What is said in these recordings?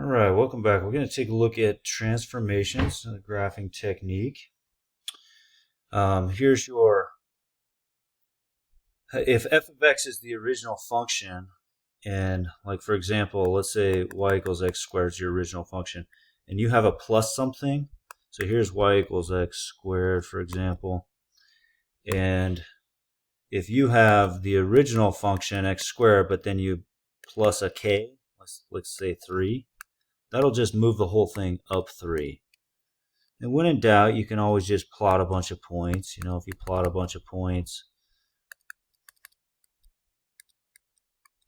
All right, welcome back. We're going to take a look at transformations, the graphing technique. Here's your, if f of x is the original function, and like for example, let's say y equals x squared is your original function, and you have a plus something, so here's y equals x squared, for example, and if you have the original function x squared, but then you plus a k, let's say 3, that'll just move the whole thing up 3. And when in doubt, you can always just plot a bunch of points. You know, if you plot a bunch of points,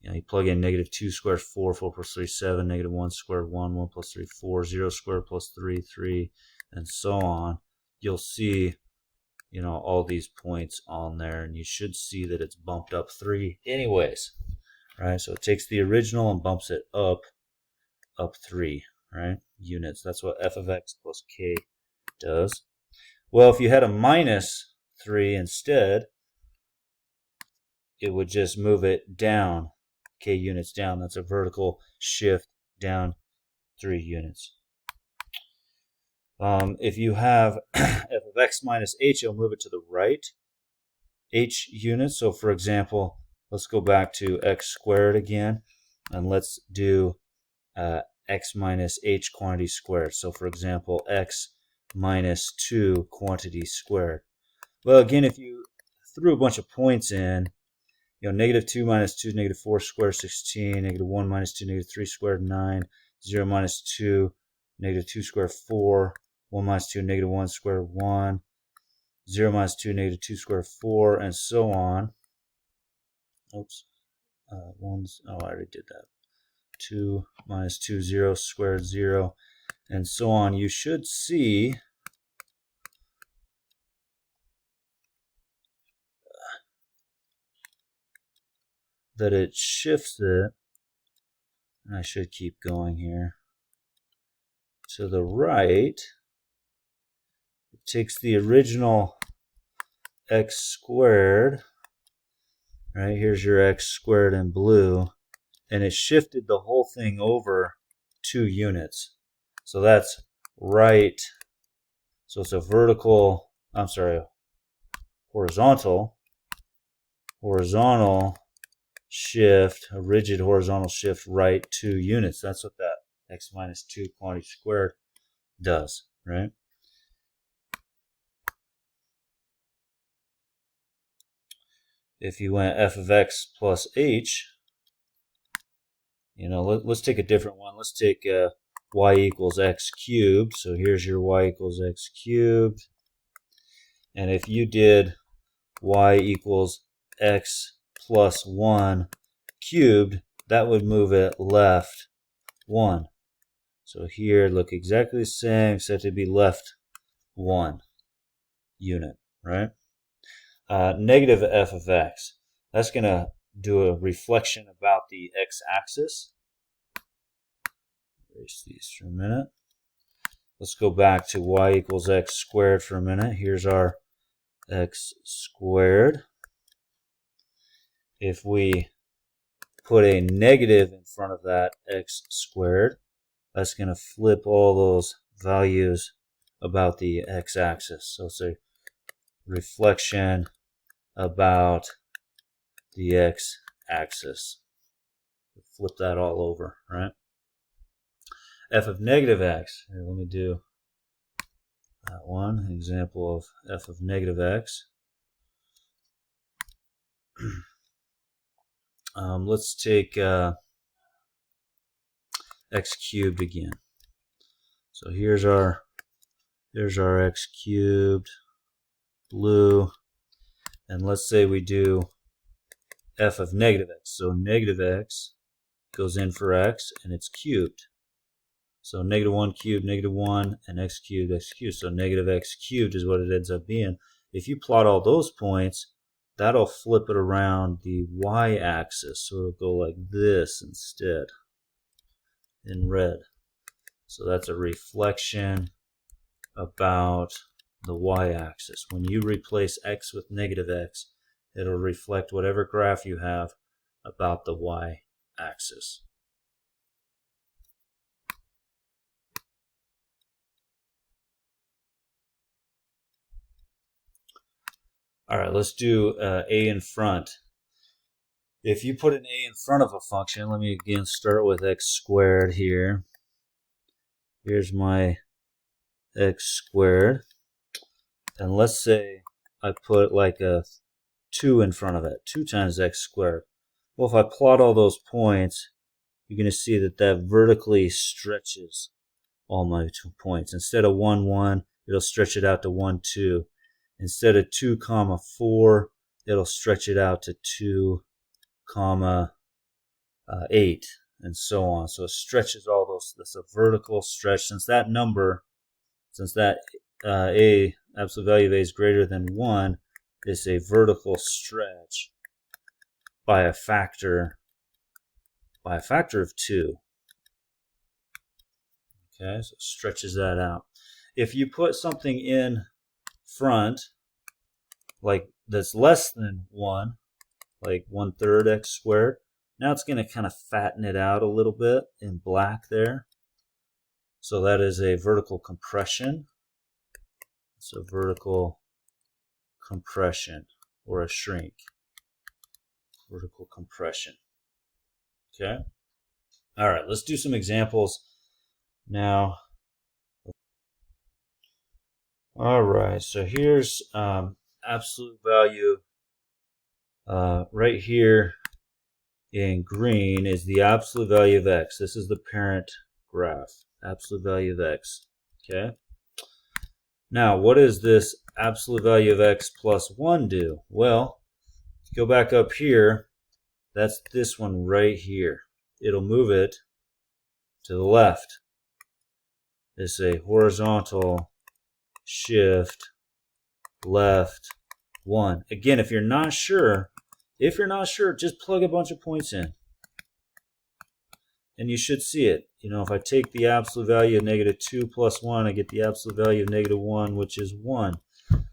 you plug in negative 2 squared, 4, 4 plus 3, 7, negative 1 squared, 1, 1 plus 3, 4, 0 squared plus 3, 3, and so on. You'll see, you know, all these points on there, and you should see that it's bumped up 3 anyways, right? So it takes the original and bumps it up 3, right? Units. That's what f of x plus k does. Well, if you had a minus 3 instead, it would just move it down, k units down. That's a vertical shift down 3 units. If you have f of x minus h, you'll move it to the right, h units. So for example, let's go back to x squared again, and let's do x minus h quantity squared. So for example, x minus 2 quantity squared. Well, again, if you threw a bunch of points in, you know, negative 2 minus 2 is negative 4 squared, 16, negative 1 minus 2, negative 3 squared, 9, 0 minus 2, negative 2 squared, 4, 1 minus 2, negative 1 squared, 1, 0 minus 2, negative 2 squared, 4, and so on. Oops. Oh, I already did that. 2 minus 2, 0 squared, 0, and so on. You should see that it shifts it, and I should keep going here, to the right. It takes the original x squared, right? Here's your x squared in blue, and it shifted the whole thing over 2 units. So that's right. So it's a horizontal shift, a rigid horizontal shift right 2 units. That's what that x minus 2 quantity squared does, right? If you went f of x plus h, you know, let's take a different one. Let's take y equals x cubed. So here's your y equals x cubed. And if you did y equals x plus 1 cubed, that would move it left 1. So here, look exactly the same, except it'd be left 1 unit, right? Negative f of x. That's going to do a reflection about the x-axis. Erase these for a minute. Let's go back to y equals x squared for a minute. Here's our x squared. If we put a negative in front of that x squared, that's going to flip all those values about the x-axis. So it's a reflection about the x-axis. Flip that all over, right? F of negative x. Here, let me do that one. Example of f of negative x. Let's take x cubed again. So here's our x cubed, blue, and let's say we do f of negative x. So negative x goes in for x, and it's cubed. So negative 1 cubed, negative 1, and x cubed, x cubed. So negative x cubed is what it ends up being. If you plot all those points, that'll flip it around the y-axis. So it'll go like this instead, in red. So that's a reflection about the y-axis. When you replace x with negative x, it'll reflect whatever graph you have about the y-axis. All right, let's do a in front. If you put an a in front of a function, let me again start with x squared here. Here's my x squared. And let's say I put like a 2 in front of it, 2 times x squared. Well, if I plot all those points, you're going to see that that vertically stretches all my 2 points. Instead of 1, 1, it'll stretch it out to 1, 2. Instead of 2, 4, it'll stretch it out to 2, 8, and so on. So it stretches all those. That's a vertical stretch. Since that a absolute value of a is greater than 1, it's a vertical stretch by a factor of 2. Okay, so it stretches that out. If you put something in front, like that's less than 1, like 1/3 x squared, now it's going to kind of fatten it out a little bit in black there. So that is a vertical compression. It's a vertical compression or a shrink. Vertical compression. Okay. All right, let's do some examples now. All right, so here's absolute value right here in green is the absolute value of x. This is the parent graph, absolute value of x. Okay. Now, what does this absolute value of x plus 1 do? Well, go back up here. That's this one right here. It'll move it to the left. It's a horizontal shift left 1. Again, if you're not sure, just plug a bunch of points in. And you should see it. You know, if I take the absolute value of -2 plus 1, I get the absolute value of -1, which is 1.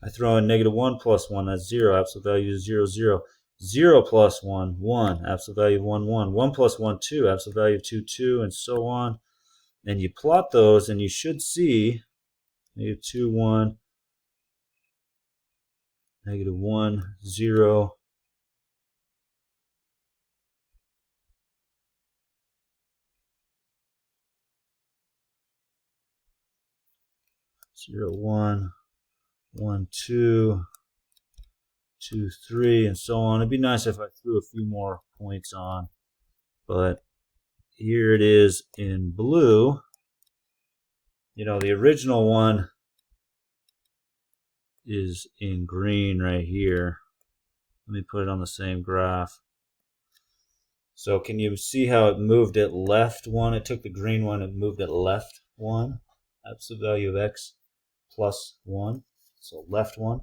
I throw in -1 plus 1, that's 0. Absolute value is 0, 0. 0 plus 1, 1. Absolute value of 1, 1. 1 plus 1, 2. Absolute value of 2, 2, and so on. And you plot those, and you should see -2, 1, -1, 0. 0, 1, 1, 2, 2, 3, and so on. It'd be nice if I threw a few more points on, but here it is in blue. You know, the original one is in green right here. Let me put it on the same graph. So can you see how it moved it left 1? It took the green one and moved it left 1. Absolute value of x plus 1. So left 1.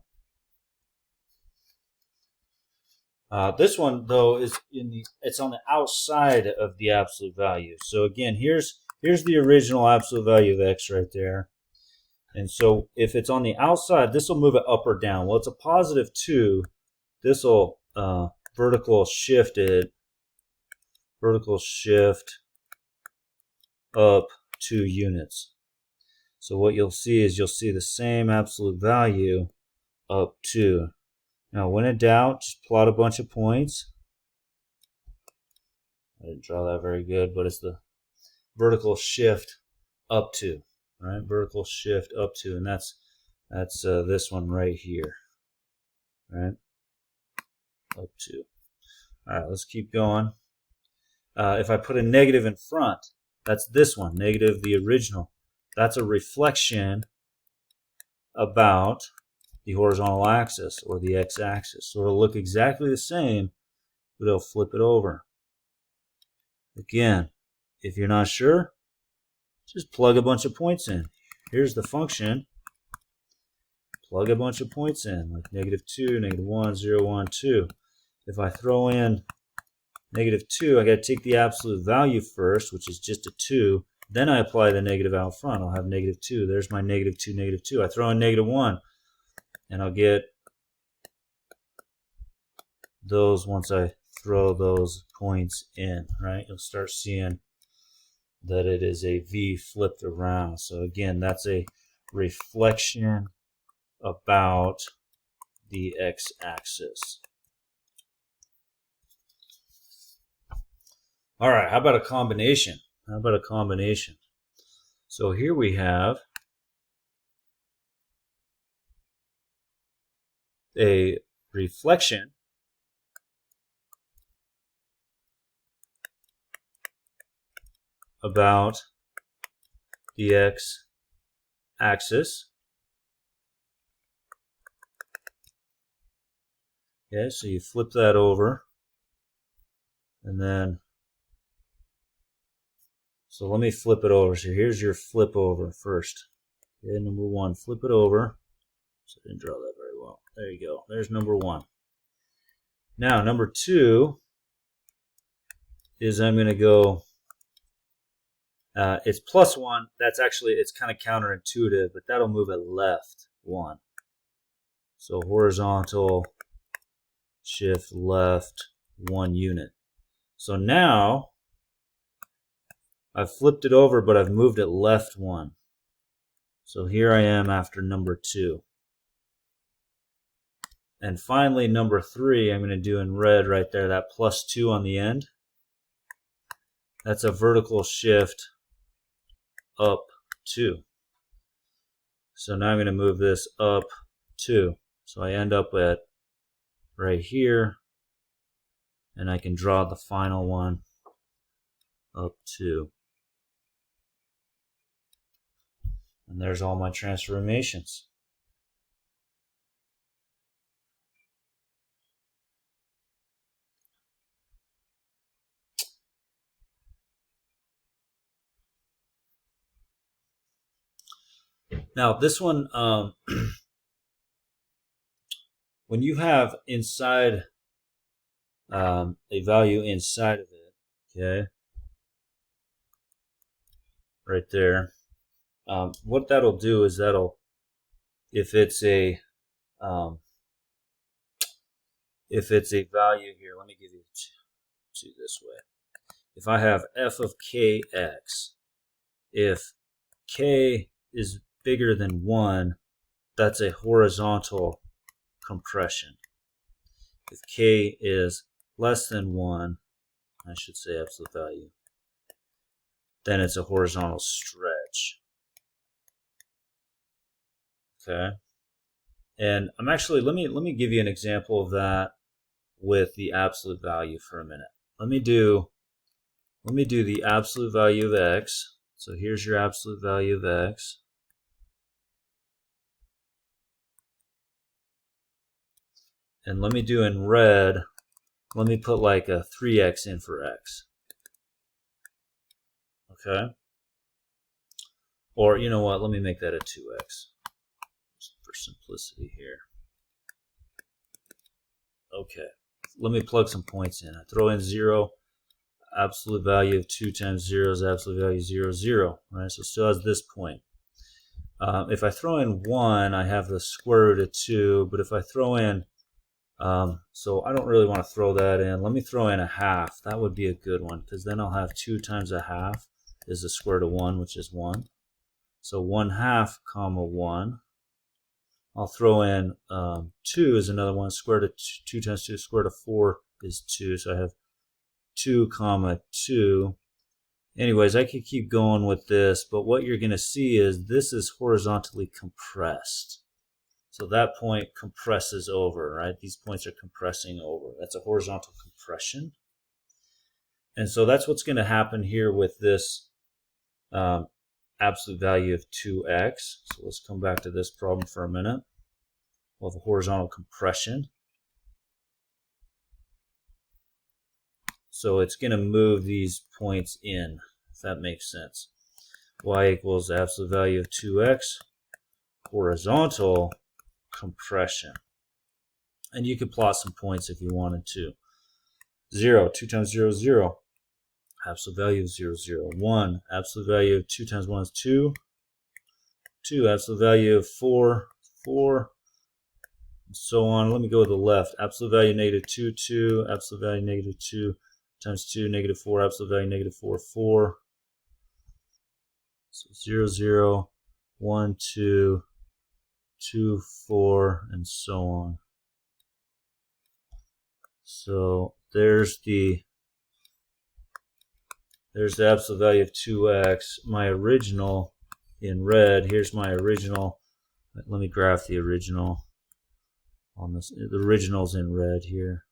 This one though is it's on the outside of the absolute value. So again, here's the original absolute value of x right there. And so if it's on the outside, this will move it up or down. Well, it's a positive 2. This will vertical shift up 2 units. So what you'll see is the same absolute value up 2. Now, when in doubt, just plot a bunch of points. I didn't draw that very good, but it's the vertical shift up 2, right? Vertical shift up 2, and that's this one right here, right? Up 2. All right, let's keep going. If I put a negative in front, that's this one, negative the original. That's a reflection about the horizontal axis or the x-axis. So it'll look exactly the same, but it'll flip it over. Again, if you're not sure, just plug a bunch of points in. Here's the function. Plug a bunch of points in, like -2, -1, 0, 1, 2. If I throw in -2, I got to take the absolute value first, which is just a 2. Then I apply the negative out front. I'll have -2. There's my -2, -2. I throw in -1, and I'll get those once I throw those points in, right? You'll start seeing that it is a V flipped around. So again, that's a reflection about the x-axis. All right, how about a combination? So here we have a reflection about the x-axis. Okay, so you flip that over, and then, so let me flip it over. So here's your flip over first. Okay, number one, flip it over. So I didn't draw that very well. There you go. There's number one. Now, number two is I'm going to go, it's plus one. That's actually, it's kind of counterintuitive, but that'll move it left one. So horizontal, shift left 1 unit. So now I've flipped it over, but I've moved it left 1. So here I am after number 2. And finally, number 3, I'm going to do in red right there, that plus 2 on the end. That's a vertical shift up 2. So now I'm going to move this up 2. So I end up at right here, and I can draw the final one up 2. And there's all my transformations. Now this one, when you have inside a value inside of it, okay, right there, what that'll do is that'll, if it's a value here, let me give you two this way. If I have f of kx, if k is bigger than 1, that's a horizontal compression. If k is less than 1, I should say absolute value, then it's a horizontal stretch. Okay, and I'm actually, let me give you an example of that with the absolute value for a minute. Let me do the absolute value of x. So here's your absolute value of x. And let me do in red, let me put like a 3x in for x. Okay? Or you know what, let me make that a 2x for simplicity here. Okay, let me plug some points in. I throw in 0, absolute value of 2 times 0 is absolute value 0, 0. Right? So it still has this point. If I throw in 1, I have the square root of 2, but if I throw in, so I don't really want to throw that in. Let me throw in a half. That would be a good one, because then I'll have 2 times a half is the square root of 1, which is 1. So 1/2, comma 1. I'll throw in 2 is another one. Square root of 2 times 2, square root of 4 is 2. So I have 2, comma 2. Anyways, I could keep going with this, but what you're going to see is this is horizontally compressed. So that point compresses over, right? These points are compressing over. That's a horizontal compression. And so that's what's going to happen here with this absolute value of 2x. So let's come back to this problem for a minute. We'll have a horizontal compression. So it's going to move these points in, if that makes sense. Y equals absolute value of 2x, horizontal compression. And you could plot some points if you wanted to. 0, 2 times 0 is 0. Absolute value of 0, 0. 1, absolute value of 2 times 1 is 2. 2, absolute value of 4, 4. And so on. Let me go to the left. Absolute value negative 2, 2. Absolute value negative 2 times 2, negative 4. Absolute value negative 4, 4. So 0, 0, 1, 2, 2, 4, and so on. So there's the absolute value of 2x. My original in red. Here's my original. Let me graph the original on this. The original's in red here.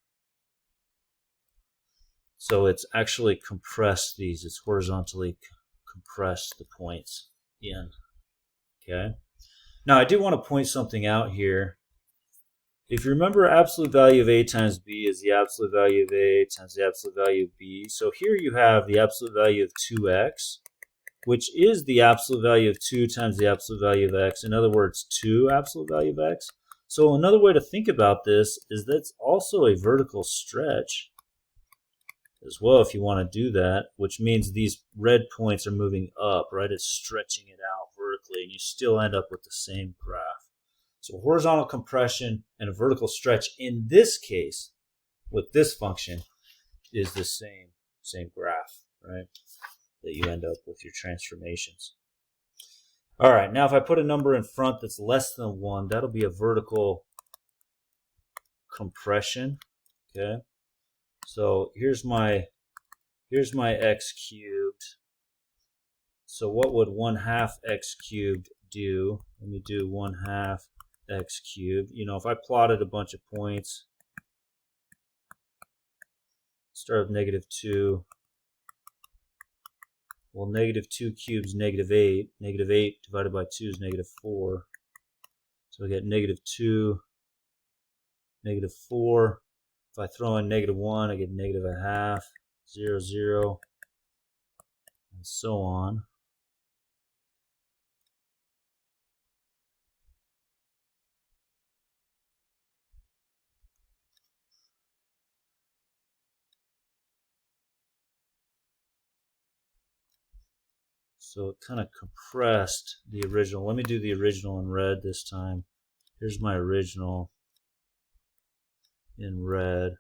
So it's actually compressed these. It's horizontally compressed the points in. Okay. Now I do want to point something out here. If you remember, absolute value of A times B is the absolute value of A times the absolute value of B. So here you have the absolute value of 2x, which is the absolute value of 2 times the absolute value of x. In other words, 2 absolute value of x. So another way to think about this is that's also a vertical stretch as well, if you want to do that, which means these red points are moving up, right? It's stretching it out vertically, and you still end up with the same graph. So horizontal compression and a vertical stretch in this case with this function is the same graph, right? That you end up with your transformations. All right, now if I put a number in front that's less than 1, that'll be a vertical compression, okay? So here's my x cubed. So what would 1/2 x cubed do? Let me do 1/2 x cubed. You know, if I plotted a bunch of points, start with -2. Well, -2 cubed is -8. -8 divided by 2 is -4. So I get -2, -4. If I throw in -1, I get -1/2, 0, 0, and so on. So it kind of compressed the original. Let me do the original in red this time. Here's my original in red.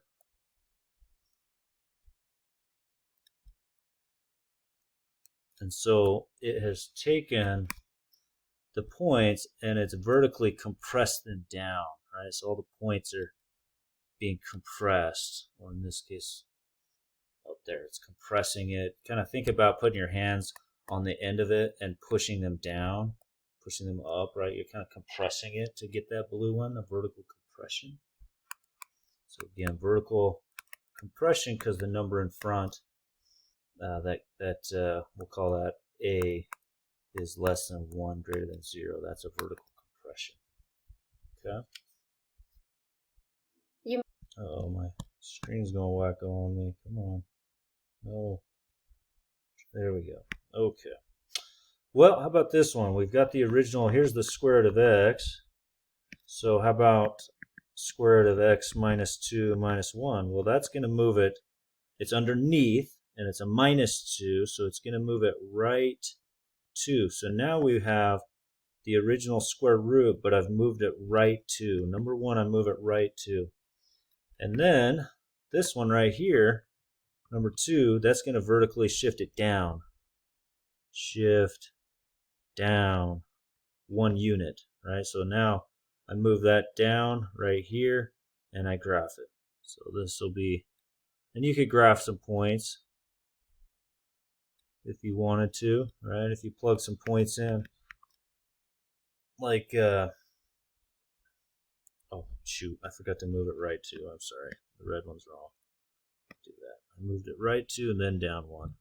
And so it has taken the points and it's vertically compressed them down, right? So all the points are being compressed, or in this case, up there, it's compressing it. Kind of think about putting your hands on the end of it and pushing them down, pushing them up, right? You're kind of compressing it to get that blue one, a vertical compression. So again, vertical compression because the number in front, we'll call that A, is less than 1, greater than 0. That's a vertical compression. Okay. Uh-oh, my screen's going wacko on me. Come on. No. There we go. Okay. Well, how about this one? We've got the original. Here's the square root of x. So how about square root of x minus 2 minus 1? Well, that's going to move it. It's underneath, and it's a -2, so it's going to move it right 2. So now we have the original square root, but I've moved it right 2. Number 1, I move it right 2. And then this one right here, number 2, that's going to vertically shift it down. Shift down 1 unit, right? So now I move that down right here and I graph it. So this will be, and you could graph some points if you wanted to, right? If you plug some points in, like, oh shoot, I forgot to move it right 2. I'm sorry, the red one's wrong. Do that. I moved it right 2 and then down 1.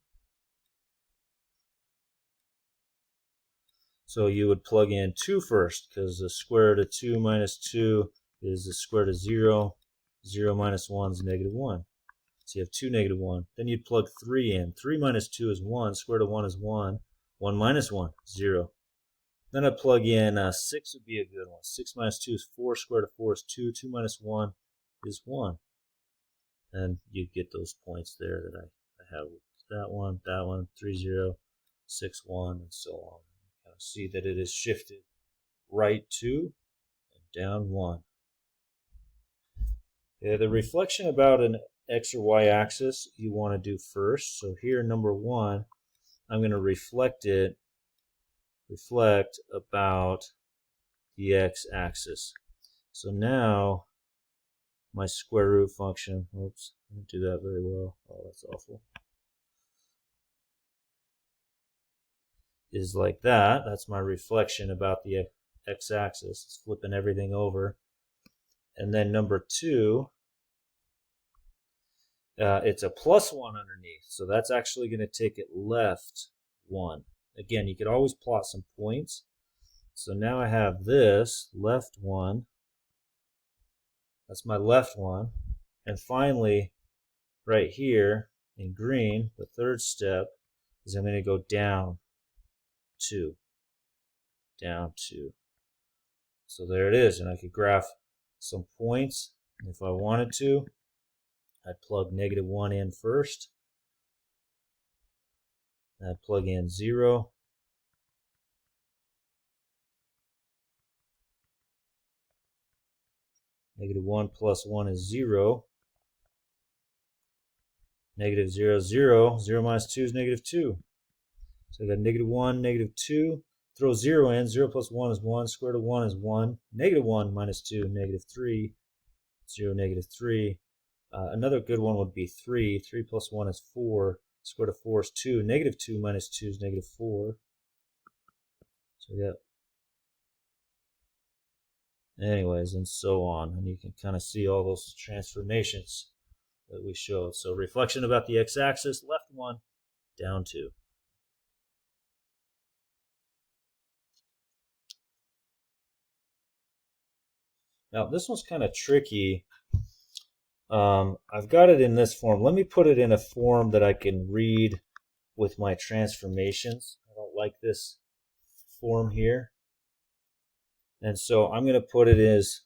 So you would plug in 2 first, because the square root of 2 minus 2 is the square root of 0. 0 minus 1 is -1. So you have 2 -1. Then you'd plug 3 in. 3 minus 2 is 1. Square root of 1 is 1. 1 minus 1, 0. Then I plug in 6 would be a good one. 6 minus 2 is 4. Square root of 4 is 2. 2 minus 1 is 1. And you get those points there that I have. That one, 3, 0, 6, 1, and so on. See that it is shifted right 2 and down 1. Yeah, the reflection about an x or y axis you want to do first. So here, number 1, I'm going to reflect about the x axis. So now my square root function. Oops, I didn't do that very well. Oh, that's awful. Is like that. That's my reflection about the x-axis. It's flipping everything over. And then number 2, it's a +1 underneath. So that's actually going to take it left 1. Again, you could always plot some points. So now I have this left 1. That's my left one. And finally, right here in green, the third step is I'm going to go down 2. Down 2. So there it is. And I could graph some points if I wanted to. I'd plug -1 in first. I'd plug in 0. -1 plus 1 is 0. -0, 0. 0 minus 2 is -2. So I got -1, -2. Throw 0 in. 0 plus 1 is 1. Square root of 1 is 1. -1 minus 2, -3. 0, -3. Another good one would be 3. 3 plus 1 is 4. Square root of 4 is 2. -2 minus 2 is -4. So we got, anyways, and so on. And you can kind of see all those transformations that we showed. So reflection about the x-axis, left 1, down 2. Now this one's kind of tricky. I've got it in this form. Let me put it in a form that I can read with my transformations. I don't like this form here. And so I'm going to put it as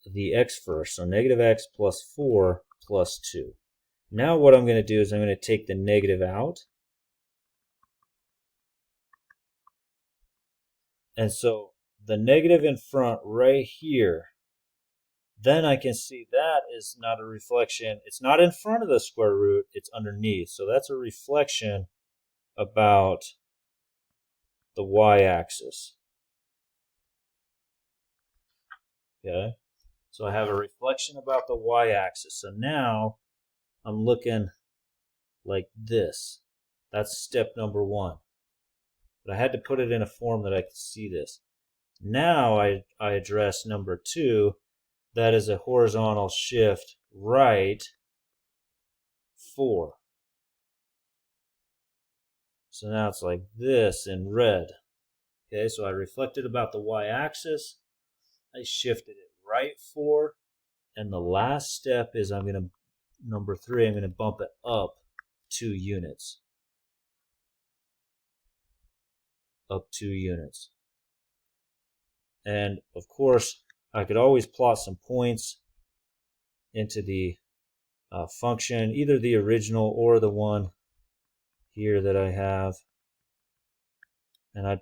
the x first. So -x plus 4 plus 2. Now what I'm going to do is I'm going to take the negative out. And so the negative in front right here, then I can see that is not a reflection. It's not in front of the square root, it's underneath. So that's a reflection about the y-axis. Okay, so I have a reflection about the y-axis. So now I'm looking like this. That's step number 1. But I had to put it in a form that I could see this. Now I address number 2. That is a horizontal shift right 4. So now it's like this in red. Okay, so I reflected about the y-axis. I shifted it right 4. And the last step is number 3, I'm going to bump it up 2 units. Up 2 units. And of course, I could always plot some points into the function, either the original or the one here that I have. And of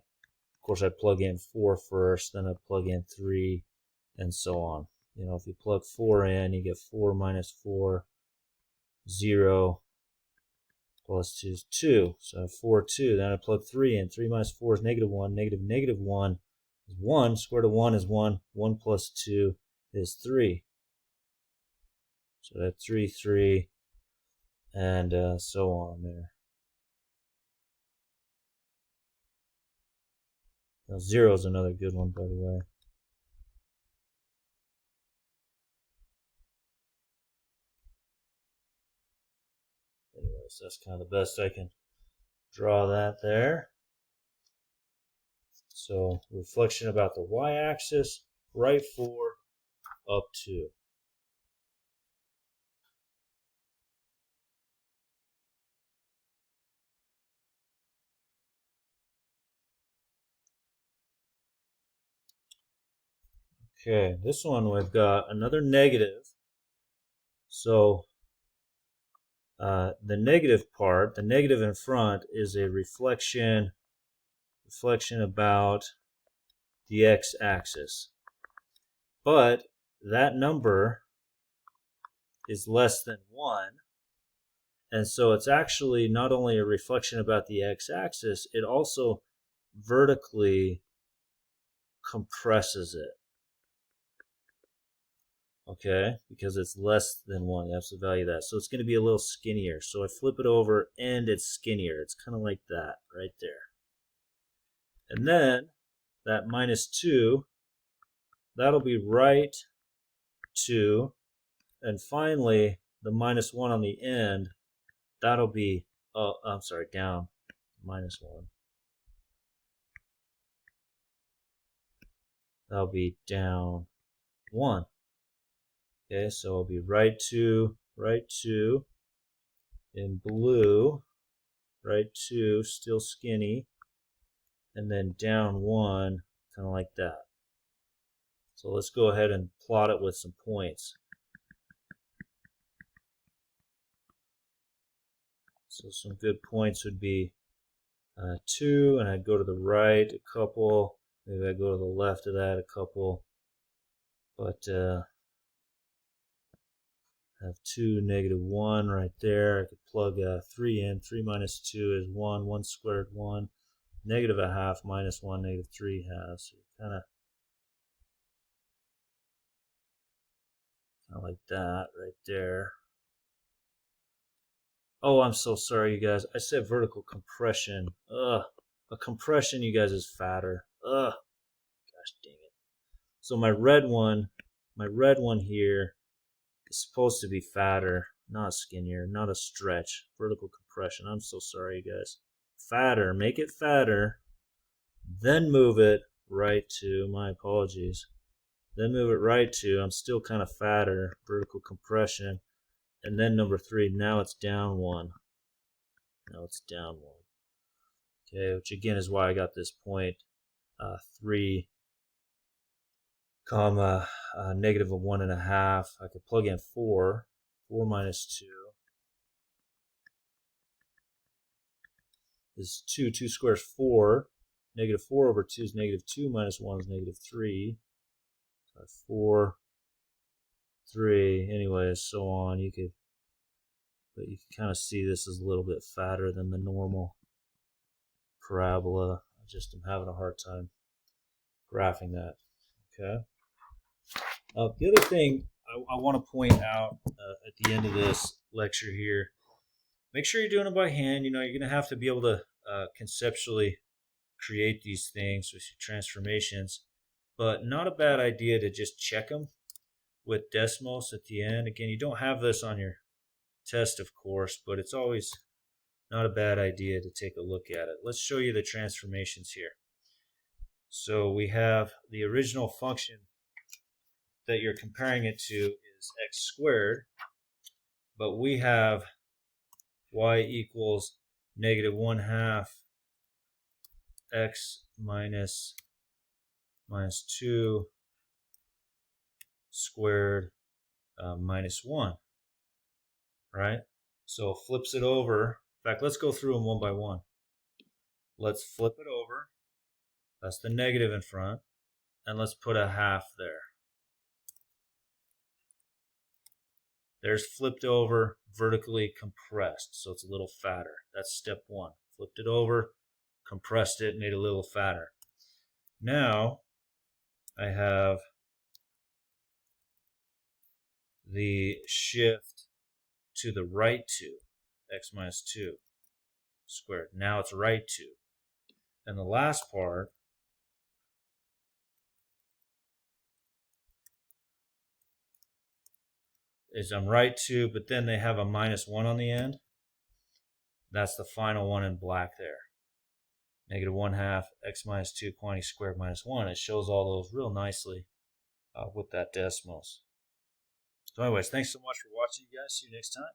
course, I'd plug in 4 first, then I'd plug in 3, and so on. You know, if you plug 4 in, you get 4 minus 4, 0, plus 2 is 2. So I have 4, 2. Then I plug 3 in. 3 minus 4 is -1. -1 is 1. Square root of 1 is 1. 1 plus 2 is 3. So that's 3, 3, and so on there. Now 0 is another good one, by the way. Anyways, that's kind of the best I can draw that there. So reflection about the y-axis, right 4, up 2. Okay, this one we've got another negative. So the negative part, the negative in front, is a reflection about the x-axis. But that number is less than 1. And so it's actually not only a reflection about the x-axis, it also vertically compresses it. okay, because it's less than 1, the absolute value of that. So it's going to be a little skinnier. So I flip it over and it's skinnier. It's kind of like that right there. And then that minus 2, that'll be right 2. And finally, the minus 1 on the end, that'll be, oh, I'm sorry, down, minus 1. That'll be down 1. Okay, so it'll be right 2, in blue, right 2, still skinny, and then down 1, kind of like that. So let's go ahead and plot it with some points. So some good points would be 2, and I'd go to the right a couple, maybe I'd go to the left of that a couple, but have 2, -1 right there. I could plug 3 in. 3 minus 2 is 1. 1 squared 1. -1/2 minus 1, -3/2. So kind of like that right there. Oh, I'm so sorry, you guys. I said vertical compression. Ugh. A compression, you guys, is fatter. Ugh. Gosh dang it. So my red one here is supposed to be fatter, not skinnier, not a stretch. Vertical compression. I'm so sorry, you guys. Fatter. Make it fatter. Then move it right to, my apologies. Then move it right to, I'm still kind of fatter. Vertical compression. And then number 3, now it's down 1. Now it's down 1. Okay, which again is why I got this point 3, comma, -1/2. I could plug in 4. 4 minus 2 is 2. 2 squares 4. -4 over 2 is -2 minus 1 is -3. So 4, 3, anyways, so on. But you can kind of see this is a little bit fatter than the normal parabola. I just am having a hard time graphing that. Okay. The other thing I want to point out at the end of this lecture here, make sure you're doing it by hand. You know, you're going to have to be able to conceptually create these things with your transformations, but not a bad idea to just check them with Desmos at the end. Again, you don't have this on your test, of course, but it's always not a bad idea to take a look at it. Let's show you the transformations here. So we have the original function that you're comparing it to is x squared, but we have y equals -1/2 x minus 2 squared minus 1, right? So flips it over. In fact, let's go through them one by one. Let's flip it over. That's the negative in front. And let's put a 1/2 there. There's flipped over, vertically compressed, so it's a little fatter. That's step 1. Flipped it over, compressed it, made it a little fatter. Now I have the shift to the right 2, x minus 2 squared. Now it's right 2. And the last part is I'm right 2, but then they have a -1 on the end. That's the final one in black there. -1/2 x minus 2 quantity squared minus 1. It shows all those real nicely with that Desmos. So anyways, thanks so much for watching, you guys. See you next time.